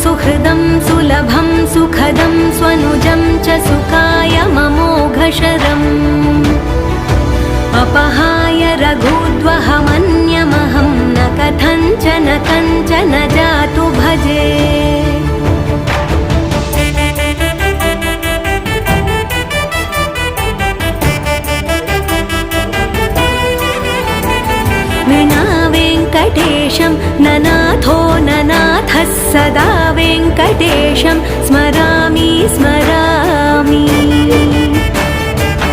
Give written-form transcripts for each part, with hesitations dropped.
सुहृदं सुलभं सुखदं स्वनुजं च सुखाय ममोघशरम् अपहाय रघुद्वहमन्यमहं न कथञ्चन जातु भजे वेङ्कटेशं ननाथो ननाथः सदा वेङ्कटेशं स्मरामि स्मरामि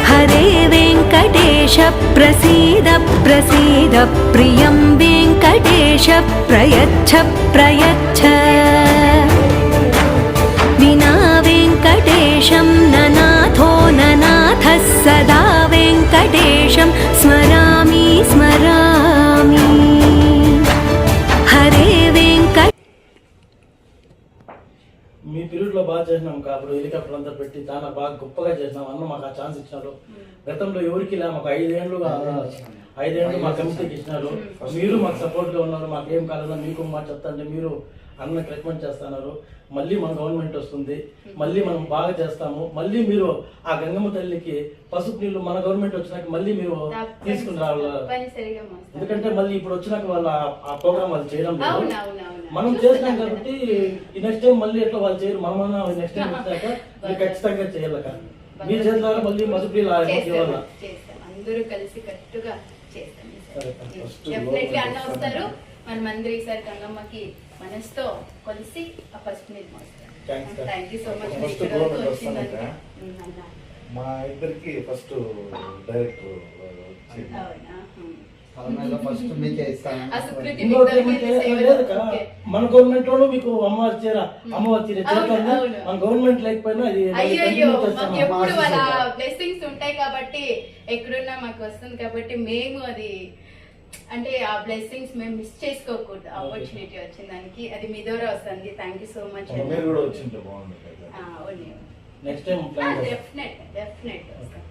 हरे वेङ्कटेश प्रसीद प्रसीद प्रियं वेङ्कटेश प्रयच्छ प्रयच्छ विना वेङ्कटेशं ननाथो ननाथः सदा वेङ्कटेशं स्मरामि स्मरामि हरे वेङ्कट మీ పీరియడ్లో బాగా చేసినాం కాబట్టి హెలికాప్టర్ అంతా పెట్టి చాలా బాగా గొప్పగా చేసినాం అన్న మాకు ఆ ఛాన్స్ ఇచ్చినారు. గతంలో ఎవరికి ఇలా మాకు 5 ఏళ్ళు మా కమిటీకి ఇచ్చినారు. మీరు మాకు సపోర్ట్గా ఉన్నారు. మాకు ఏం కాలేదో మీకు మాట చెప్తా అంటే మీరు అన్నకు రికమెండ్ చేస్తున్నారు. మళ్ళీ మన గవర్నమెంట్ వస్తుంది, మళ్ళీ మనం బాగా చేస్తాము. మళ్ళీ మీరు ఆ గంగమ్మ తల్లికి పసుపు నీళ్ళు మన గవర్నమెంట్ వచ్చినాక మళ్ళీ మీరు తీసుకుని రావాలి. ఎందుకంటే మళ్ళీ ఇప్పుడు వచ్చినాక వాళ్ళ ఆ ప్రోగ్రామ్ వాళ్ళు చేయడం లేదు. మనం చేసినాం కాబట్టి ఈ నెక్స్ట్ టైం మళ్ళీ ఎట్లా వాళ్ళు చేయరు. మనమన్నా నెక్స్ట్ టైం వచ్చాక మీరు ఖచ్చితంగా చేయాలి. మీ చేతుల మళ్ళీ పసుపు నీళ్ళు అందరూ కలిసి కట్టుగా చేస్తాం. డెఫినెట్లీ అన్న వస్తారు. మనమందరూ ఈసారి గంగమ్మకి మనసుతో కలిసి ఆ పసుపు నీళ్ళు మోస్తారు. Thank you so much. మా ఇద్దరికి ఫస్ట్ డైరెక్టర్ మన గవర్నమెంట్ లో మీకు అమ్మవారి చీర మన గవర్నమెంట్ లేకపోయినా బ్లెస్సింగ్స్ ఉంటాయి కాబట్టి ఎక్కడున్నా మాకు వస్తుంది కాబట్టి మేము అది అంటే ఆ బ్లెస్సింగ్స్ మేము మిస్ చేసుకోకూడదు. ఆపర్చునిటీ వచ్చిన దానికి అది మీ ద్వారా వస్తుంది. Thank you so much. Next time definite వస్తాం.